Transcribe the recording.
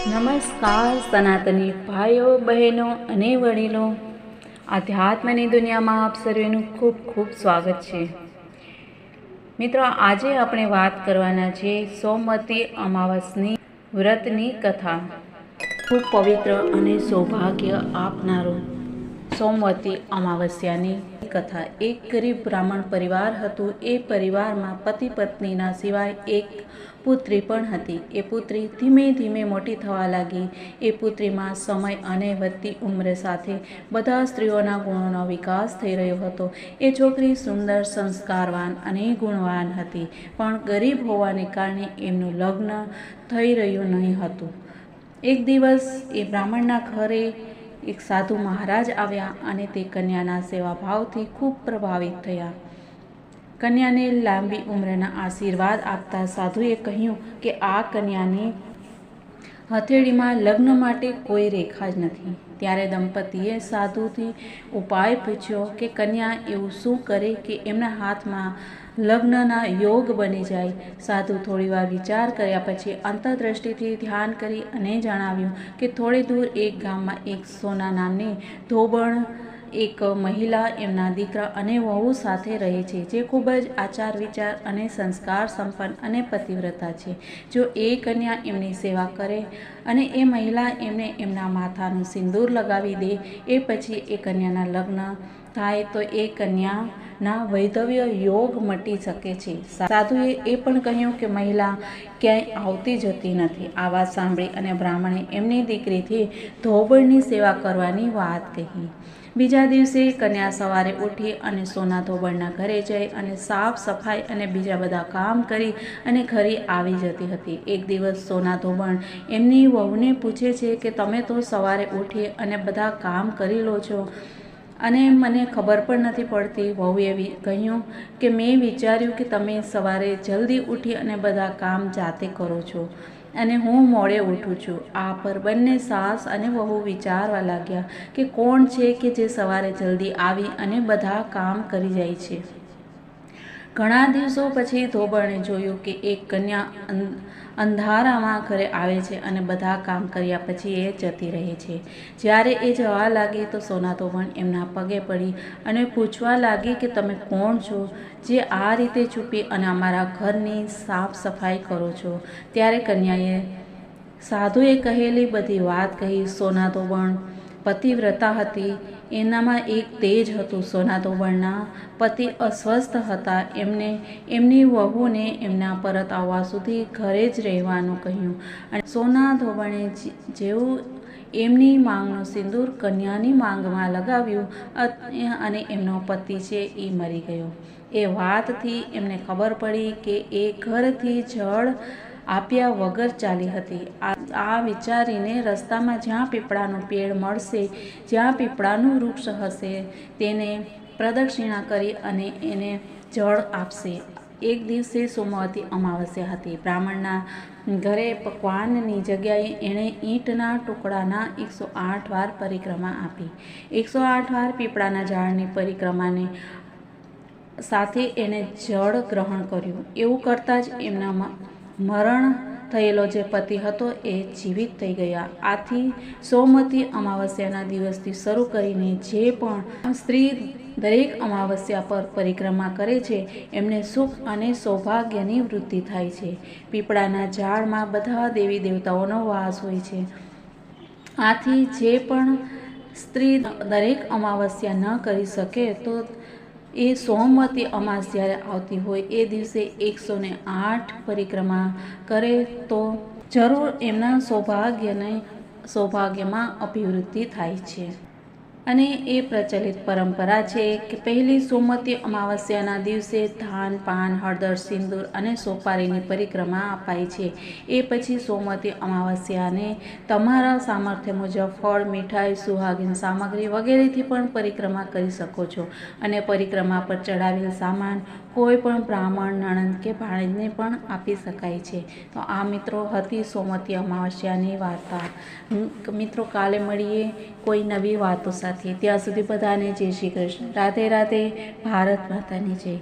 નમસ્કાર સનાતની ભાઈઓ બહેનો અને વડીલો, આધ્યાત્મની દુનિયામાં આપ સર્વેનું ખૂબ ખૂબ સ્વાગત છે. મિત્રો, આજે આપણે વાત કરવાના છે સોમવતી અમાવસની વ્રતની કથા. ખૂબ પવિત્ર અને સૌભાગ્ય આપનારું સોમવતી અમાવસ્યાની કથા. એક ગરીબ બ્રાહ્મણ પરિવાર હતું. એ પરિવારમાં પતિ પત્નીના સિવાય એક પુત્રી પણ હતી. એ પુત્રી ધીમે ધીમે મોટી થવા લાગી. એ પુત્રીમાં સમય અને વધતી ઉંમર સાથે બધા સ્ત્રીઓના ગુણોનો વિકાસ થઈ રહ્યો હતો. એ છોકરી સુંદર, સંસ્કારવાન અને ગુણવાન હતી, પણ ગરીબ હોવાને કારણે એમનું લગ્ન થઈ રહ્યું નહીં હતું. એક દિવસ એ બ્રાહ્મણના ઘરે એક સાધુ મહારાજ આવ્યા અને તે કન્યાના સેવાભાવથી ખૂબ પ્રભાવિત થયા. કન્યાને લાંબી ઉંમરના આશીર્વાદ આપતા સાધુએ કહ્યું કે આ કન્યાની હથેળીમાં લગ્ન માટે કોઈ રેખા જ નથી. ત્યારે દંપતીએ સાધુથી ઉપાય પૂછ્યો કે કન્યા એવું શું કરે કે એમના હાથમાં લગ્નના યોગ બની જાય. સાધુ થોડીવાર વિચાર કર્યા પછી અંતરદ્રષ્ટિથી ધ્યાન કરી અને જણાવ્યું કે થોડે દૂર એક ગામમાં એક સોના નામની ધોબણ એક મહિલા એમના દીકરા અને વહુ સાથે રહે છે, જે ખૂબ જ આચાર વિચાર અને સંસ્કાર સંપન્ન અને પતિવ્રતા છે. જો એ કન્યા એમની સેવા કરે અને એ મહિલા એમને એમના માથાનું સિંદૂર લગાવી દે, એ પછી એ કન્યાના લગ્ન થાય તો એ કન્યાના વૈધવ્ય યોગ મટી શકે છે. સાધુએ એ પણ કહ્યું કે મહિલા ક્યાંય આવતી જતી નથી. આ વાત સાંભળી અને બ્રાહ્મણે એમની દીકરીથી ધોબણની સેવા કરવાની વાત કહી. બીજા દિવસે કન્યા સવારે ઉઠી અને સોના ધોબણના ઘરે જઈ અને સાફ સફાઈ અને બીજા બધા કામ કરી અને ઘરે આવી જતી હતી. એક દિવસ સોના ધોબણ એમની વહુને પૂછે છે કે તમે તો સવારે ઉઠી અને બધા કામ કરી લો છો અને મને ખબર પણ નથી પડતી. વહુએ કહ્યું કે મેં વિચાર્યું કે તમે સવારે જલ્દી ઉઠી અને બધા કામ જાતે કરો છો અને હું મોડે ઉઠું છું. આ પર બંને સાસ અને વહુ વિચારવા લાગ્યા કે કોણ છે કે જે સવારે જલ્દી આવી અને બધા કામ કરી જાય છે. ઘણા દિવસો પછી ધોબણે જોયું કે એક કન્યા અંધારામાં ઘરે આવે છે અને બધા કામ કર્યા પછી એ જતી રહે છે. જ્યારે એ જવા લાગી તો સોના ધોબણ એમના પગે પડી અને પૂછવા લાગી કે તમે કોણ છો જે આ રીતે છુપી અને અમારા ઘરની સાફ સફાઈ કરો છો? ત્યારે કન્યાએ સાધુએ કહેલી બધી વાત કહી. સોના ધોબણ પતિવ્રતા હતી, એનામાં એક તેજ હતું. સોના ધોબણના પતિ અસ્વસ્થ હતા. એમને એમની વહુને એમના પરત આવવા સુધી ઘરે જ રહેવાનું કહ્યું અને સોના ધોબણે જેવું એમની માંગનું સિંદૂર કન્યાની માંગમાં લગાવ્યું અને એમનો પતિ છે એ મરી ગયો. એ વાતથી એમને ખબર પડી કે એ ઘરથી જળ આપ્યા વગર ચાલી હતી. આ વિચારીને રસ્તામાં જ્યાં પીપળાનું પેડ મળશે, જ્યાં પીપળાનું વૃક્ષ હશે, તેને પ્રદક્ષિણા કરી અને એને જળ આપશે. એક દિવસે સોમવતી અમાવસ્યા હતી. બ્રાહ્મણના ઘરે પકવાનની જગ્યાએ એણે ઈંટના ટુકડાના 108 વાર પરિક્રમા આપી. 108 વાર પીપળાના ઝાડની પરિક્રમાને સાથે એણે જળ ગ્રહણ કર્યું. એવું કરતાં જ એમના મરણ થયેલો જે પતિ હતો એ જીવિત થઈ ગયા. આથી સોમવતી અમાવસ્યાના દિવસથી શરૂ કરીને જે પણ સ્ત્રી દરેક અમાવસ્યા પર પરિક્રમા કરે છે એમને સુખ અને સૌભાગ્યની વૃદ્ધિ થાય છે. પીપળાના ઝાડમાં બધા દેવી દેવતાઓનો વાસ હોય છે. આથી જે પણ સ્ત્રી દરેક અમાવસ્યા ન કરી શકે તો એ સોમવતી અમાસ જ્યારે આવતી હોય એ દિવસે 108 પરિક્રમા કરે તો જરૂર એમના સૌભાગ્યમાં અભિવૃદ્ધિ થાય છે. અને એ પ્રચલિત પરંપરા છે કે પહેલી સોમવતી અમાવસ્યાના દિવસે ધાન, પાન, હળદર, સિંદૂર અને સોપારીની પરિક્રમા અપાય છે. એ પછી સોમવતી અમાવસ્યાને તમારા સામર્થ્ય મુજબ ફળ, મીઠાઈ, સુહાગીન સામગ્રી વગેરેથી પણ પરિક્રમા કરી શકો છો. અને પરિક્રમા પર ચડાવેલ સામાન કોઈ પણ બ્રાહ્મણ, નણંદ કે ભાણેજને પણ આપી શકાય છે. તો આ મિત્રો હતી સોમવતી અમાવસ્યાની વાર્તા. મિત્રો, કાલે મળીએ કોઈ નવી વાતો સાથે. ત્યાં સુધી બધાને જય શ્રી કૃષ્ણ. રાધે રાધે. ભારત માતાની જય.